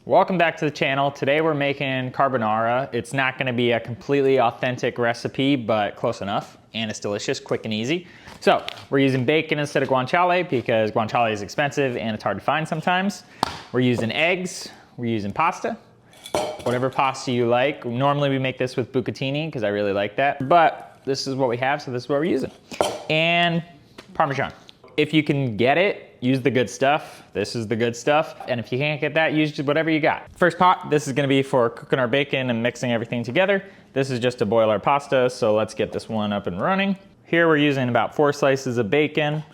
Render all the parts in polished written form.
Welcome back to the channel. Today we're making carbonara. It's not gonna be a completely authentic recipe, but close enough, and it's delicious, quick and easy. So we're using bacon instead of guanciale because guanciale is expensive and it's hard to find sometimes. We're using eggs, we're using pasta, whatever pasta you like. Normally we make this with bucatini because I really like that, but this is what we have, so this is what we're using. And Parmesan. If you can get it, use the good stuff. This is the good stuff. And if you can't get that, use just whatever you got. First pot, this is gonna be for cooking our bacon and mixing everything together. This is just to boil our pasta, so let's get this one up and running. Here we're using about 4 slices of bacon.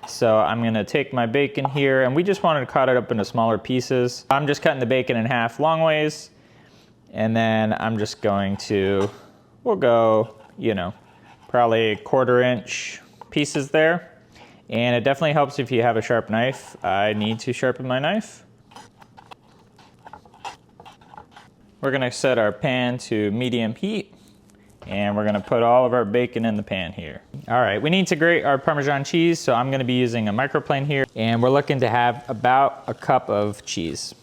So I'm gonna take my bacon here, and we just wanted to cut it up into smaller pieces. I'm just cutting the bacon in half long ways, and then I'm just going to, we'll go, probably 1/4 inch pieces there. And it definitely helps if you have a sharp knife. I need to sharpen my knife. We're gonna set our pan to medium heat, and we're gonna put all of our bacon in the pan here. All right, we need to grate our Parmesan cheese, so I'm gonna be using a microplane here, and we're looking to have about a cup of cheese.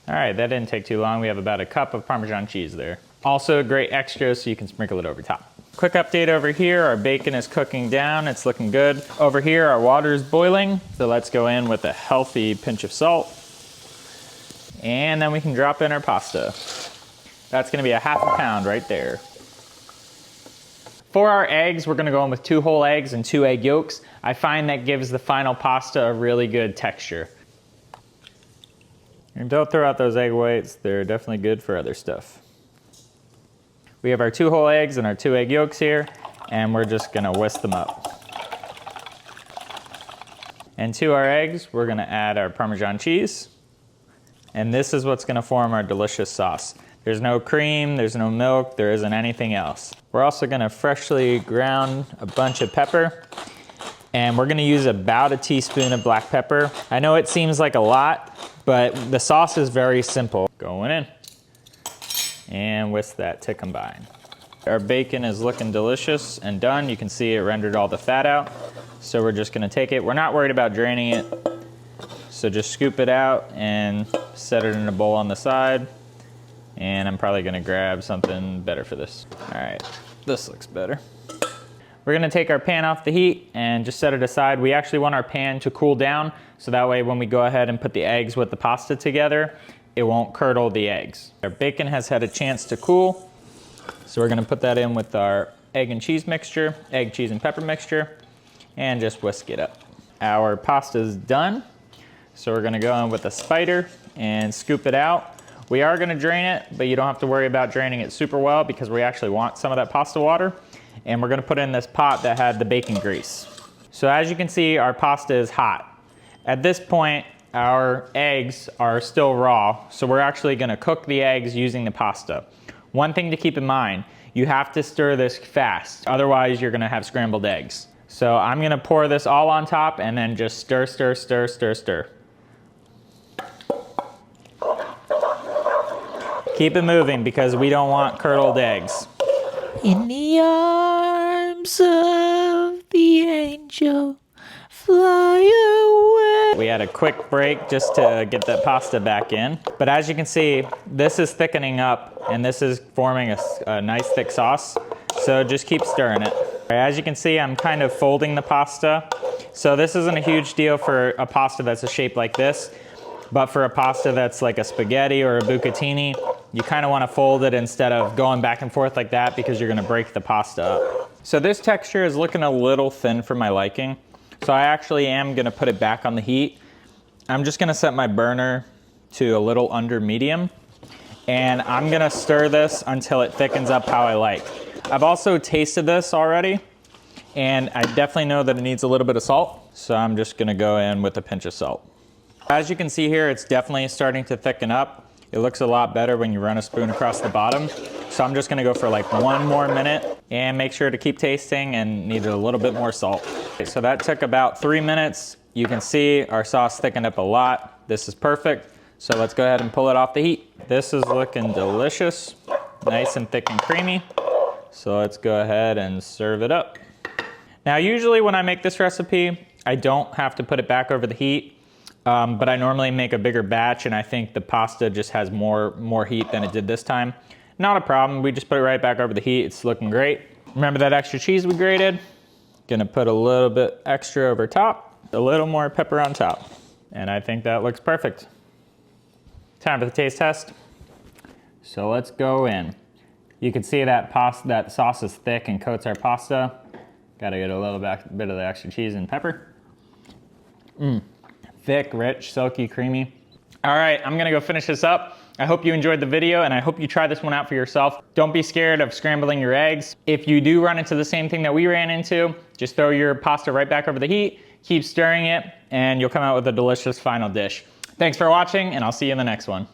All right, that didn't take too long. We have about a cup of Parmesan cheese there. Also a great extra, so you can sprinkle it over top. Quick update over here, our bacon is cooking down, it's looking good. Over here, our water is boiling, so let's go in with a healthy pinch of salt. And then we can drop in our pasta. That's gonna be a 1/2 pound right there. For our eggs, we're gonna go in with 2 whole eggs and 2 egg yolks. I find that gives the final pasta a really good texture. And don't throw out those egg whites, they're definitely good for other stuff. We have our 2 whole eggs and our 2 egg yolks here, and we're just gonna whisk them up. And to our eggs, we're gonna add our Parmesan cheese. And this is what's gonna form our delicious sauce. There's no cream, there's no milk, there isn't anything else. We're also gonna freshly ground a bunch of pepper, and we're gonna use about a teaspoon of black pepper. I know it seems like a lot, but the sauce is very simple. Going in. And whisk that to combine. Our bacon is looking delicious and done. You can see it rendered all the fat out. So we're just gonna take it. We're not worried about draining it. So just scoop it out and set it in a bowl on the side. And I'm probably gonna grab something better for this. All right, this looks better. We're gonna take our pan off the heat and just set it aside. We actually want our pan to cool down, so that way when we go ahead and put the eggs with the pasta together, it won't curdle the eggs. Our bacon has had a chance to cool, so we're gonna put that in with our egg and cheese mixture, egg, cheese, and pepper mixture, and just whisk it up. Our pasta's done, so we're gonna go in with a spider and scoop it out. We are gonna drain it, but you don't have to worry about draining it super well because we actually want some of that pasta water, and we're gonna put it in this pot that had the bacon grease. So as you can see, our pasta is hot. At this point, our eggs are still raw, so we're actually gonna cook the eggs using the pasta. One thing to keep in mind, you have to stir this fast, otherwise you're gonna have scrambled eggs. So I'm gonna pour this all on top and then just stir, stir, stir, stir, stir. Keep it moving because we don't want curdled eggs. In the arms of the angel, fly away. We had a quick break just to get that pasta back in. But as you can see, this is thickening up and this is forming a nice thick sauce. So just keep stirring it. As you can see, I'm kind of folding the pasta. So this isn't a huge deal for a pasta that's a shape like this, but for a pasta that's like a spaghetti or a bucatini, you kind of want to fold it instead of going back and forth like that because you're gonna break the pasta up. So this texture is looking a little thin for my liking. So I actually am gonna put it back on the heat. I'm just gonna set my burner to a little under medium, and I'm gonna stir this until it thickens up how I like. I've also tasted this already, and I definitely know that it needs a little bit of salt, so I'm just gonna go in with a pinch of salt. As you can see here, it's definitely starting to thicken up. It looks a lot better when you run a spoon across the bottom. So I'm just gonna go for like 1 more minute and make sure to keep tasting and need a little bit more salt. Okay, so that took about 3 minutes. You can see our sauce thickened up a lot. This is perfect. So let's go ahead and pull it off the heat. This is looking delicious, nice and thick and creamy. So let's go ahead and serve it up. Now, usually when I make this recipe, I don't have to put it back over the heat. but I normally make a bigger batch, and I think the pasta just has more heat than it did this time. Not a problem, we just put it right back over the heat. It's looking great. Remember that extra cheese we grated? Gonna put a little bit extra over top, a little more pepper on top. And I think that looks perfect. Time for the taste test. So let's go in. You can see that that sauce is thick and coats our pasta. Gotta get a little bit of the extra cheese and pepper. Thick, rich, silky, creamy. All right, I'm gonna go finish this up. I hope you enjoyed the video, and I hope you try this one out for yourself. Don't be scared of scrambling your eggs. If you do run into the same thing that we ran into, just throw your pasta right back over the heat, keep stirring it, and you'll come out with a delicious final dish. Thanks for watching, and I'll see you in the next one.